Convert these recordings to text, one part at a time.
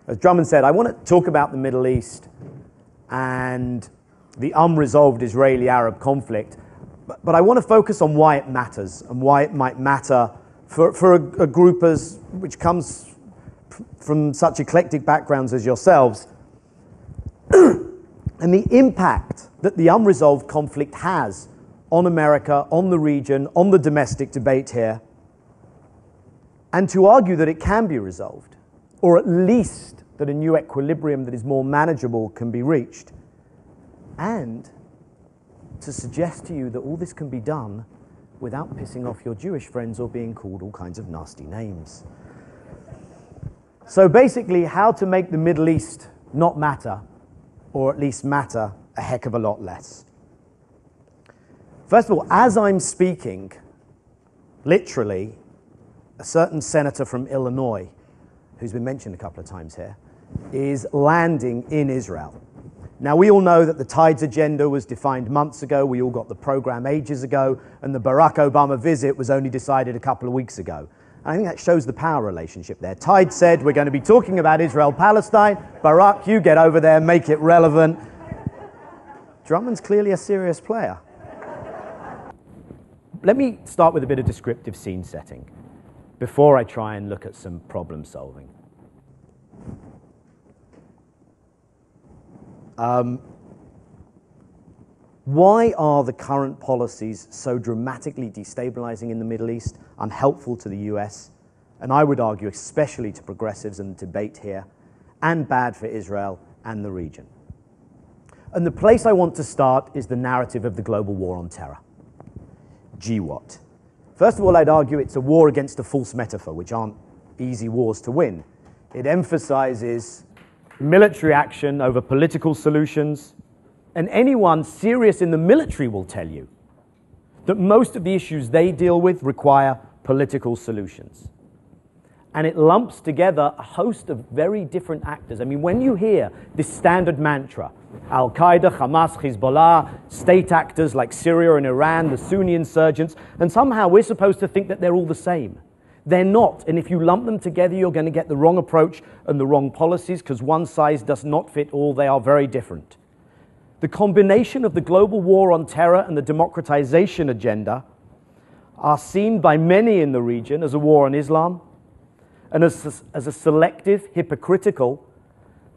As Drummond said, I want to talk about the Middle East and the unresolved Israeli-Arab conflict, but I want to focus on why it matters and why it might matter for a group which comes from such eclectic backgrounds as yourselves, and the impact that the unresolved conflict has on America, on the region, on the domestic debate here, and to argue that it can be resolved, or at least that a new equilibrium that is more manageable can be reached, and to suggest to you that all this can be done without pissing off your Jewish friends or being called all kinds of nasty names. So basically, how to make the Middle East not matter, or at least matter a heck of a lot less. First of all, as I'm speaking, literally, a certain senator from Illinois, who's been mentioned a couple of times here, is landing in Israel. Now, we all know that the Tides agenda was defined months ago. We all got the program ages ago, and the Barack Obama visit was only decided a couple of weeks ago. And I think that shows the power relationship there. Tides said, we're going to be talking about Israel-Palestine. Barack, you get over there, make it relevant. Drummond's clearly a serious player. Let me start with a bit of descriptive scene setting before I try and look at some problem solving. Why are the current policies so dramatically destabilizing in the Middle East, unhelpful to the US, and I would argue especially to progressives in the debate here, and bad for Israel and the region? And the place I want to start is the narrative of the global war on terror. GWAT. First of all, I'd argue it's a war against a false metaphor, which aren't easy wars to win. It emphasizes military action over political solutions, and anyone serious in the military will tell you that most of the issues they deal with require political solutions. And it lumps together a host of very different actors. I mean, when you hear this standard mantra, Al-Qaeda, Hamas, Hezbollah, state actors like Syria and Iran, the Sunni insurgents, and somehow we're supposed to think that they're all the same. They're not, and if you lump them together, you're going to get the wrong approach and the wrong policies, because one size does not fit all. They are very different. The combination of the global war on terror and the democratization agenda are seen by many in the region as a war on Islam and as a selective, hypocritical,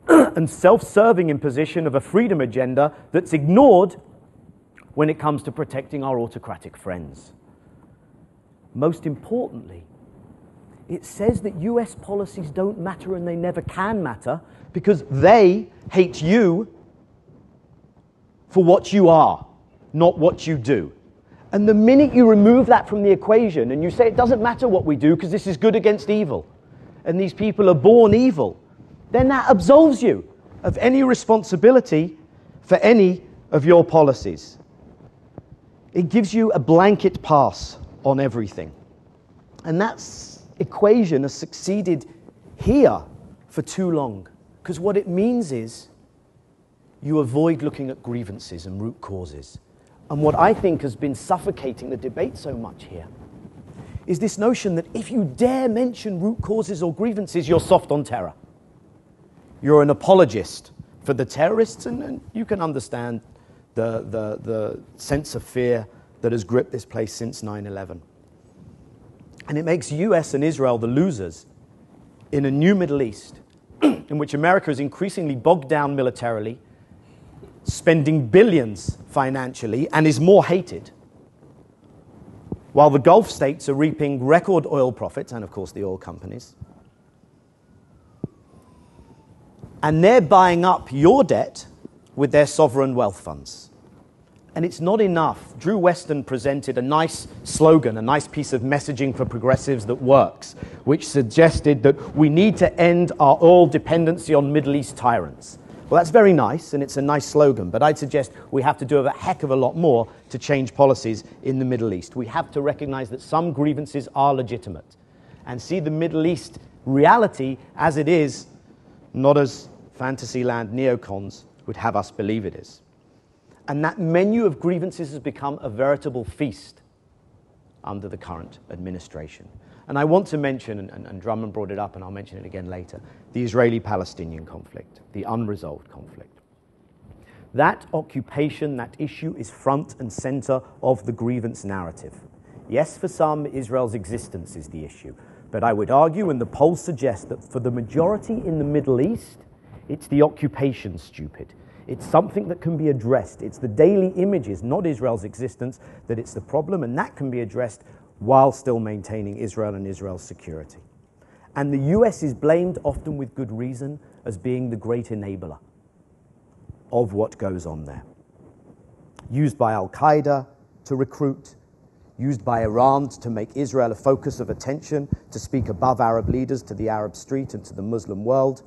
and self-serving imposition of a freedom agenda that's ignored when it comes to protecting our autocratic friends. Most importantly, it says that US policies don't matter and they never can matter because they hate you for what you are, not what you do. And the minute you remove that from the equation and you say it doesn't matter what we do because this is good against evil, and these people are born evil, then that absolves you of any responsibility for any of your policies. It gives you a blanket pass on everything. And that equation has succeeded here for too long, because what it means is you avoid looking at grievances and root causes. And what I think has been suffocating the debate so much here is this notion that if you dare mention root causes or grievances, you're soft on terror. You're an apologist for the terrorists, and you can understand the sense of fear that has gripped this place since 9/11. And it makes US and Israel the losers in a new Middle East in which America is increasingly bogged down militarily, spending billions financially, and is more hated, while the Gulf states are reaping record oil profits, and of course the oil companies. And they're buying up your debt with their sovereign wealth funds. And it's not enough. Drew Weston presented a nice slogan, a nice piece of messaging for progressives that works, which suggested that we need to end our oil dependency on Middle East tyrants. Well, that's very nice, and it's a nice slogan, but I'd suggest we have to do a heck of a lot more to change policies in the Middle East. We have to recognize that some grievances are legitimate and see the Middle East reality as it is, not as Fantasyland neocons would have us believe it is. And that menu of grievances has become a veritable feast under the current administration. And I want to mention, and Drummond brought it up, and I'll mention it again later, the Israeli-Palestinian conflict, the unresolved conflict. That occupation, that issue, is front and center of the grievance narrative. Yes, for some, Israel's existence is the issue. But I would argue, and the polls suggest, that for the majority in the Middle East, it's the occupation, stupid. It's something that can be addressed. It's the daily images, not Israel's existence, that it's the problem, and that can be addressed while still maintaining Israel and Israel's security. And the US is blamed, often with good reason, as being the great enabler of what goes on there. Used by Al-Qaeda to recruit, used by Iran to make Israel a focus of attention, to speak above Arab leaders to the Arab street and to the Muslim world.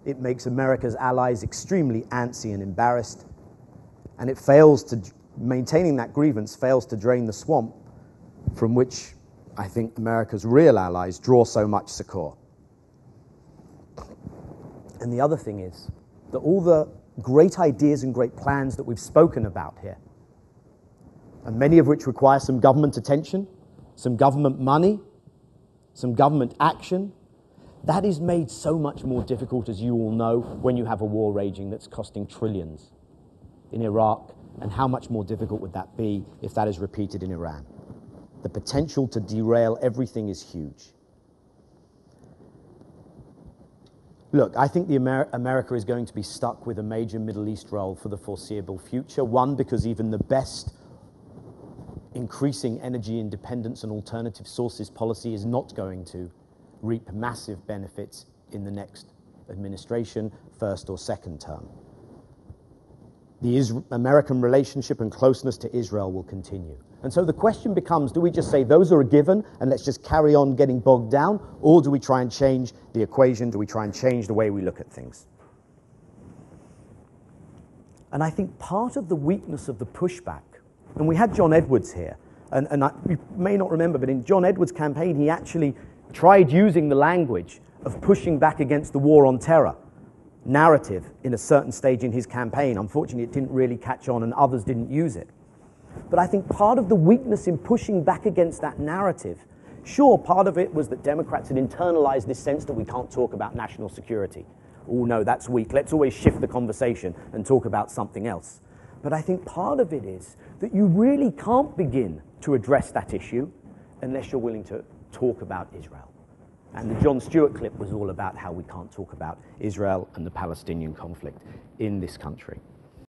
It makes America's allies extremely antsy and embarrassed, and it fails to, maintaining that grievance fails to drain the swamp from which I think America's real allies draw so much succor. And the other thing is that all the great ideas and great plans that we've spoken about here, and many of which require some government attention, some government money, some government action, that is made so much more difficult, as you all know, when you have a war raging that's costing trillions in Iraq, and how much more difficult would that be if that is repeated in Iran? The potential to derail everything is huge. Look, I think America is going to be stuck with a major Middle East role for the foreseeable future. One, because even the best increasing energy independence and alternative sources policy is not going to reap massive benefits in the next administration, first or second term. The American relationship and closeness to Israel will continue. And so the question becomes, do we just say those are a given and let's just carry on getting bogged down, or do we try and change the equation? Do we try and change the way we look at things? And I think part of the weakness of the pushback, and we had John Edwards here, and you may not remember, but in John Edwards' campaign, he actually tried using the language of pushing back against the war on terror narrative in a certain stage in his campaign. Unfortunately, it didn't really catch on and others didn't use it. But I think part of the weakness in pushing back against that narrative, sure, part of it was that Democrats had internalized this sense that we can't talk about national security. Oh no, that's weak. Let's always shift the conversation and talk about something else. But I think part of it is that you really can't begin to address that issue unless you're willing to talk about Israel. And the Jon Stewart clip was all about how we can't talk about Israel and the Palestinian conflict in this country.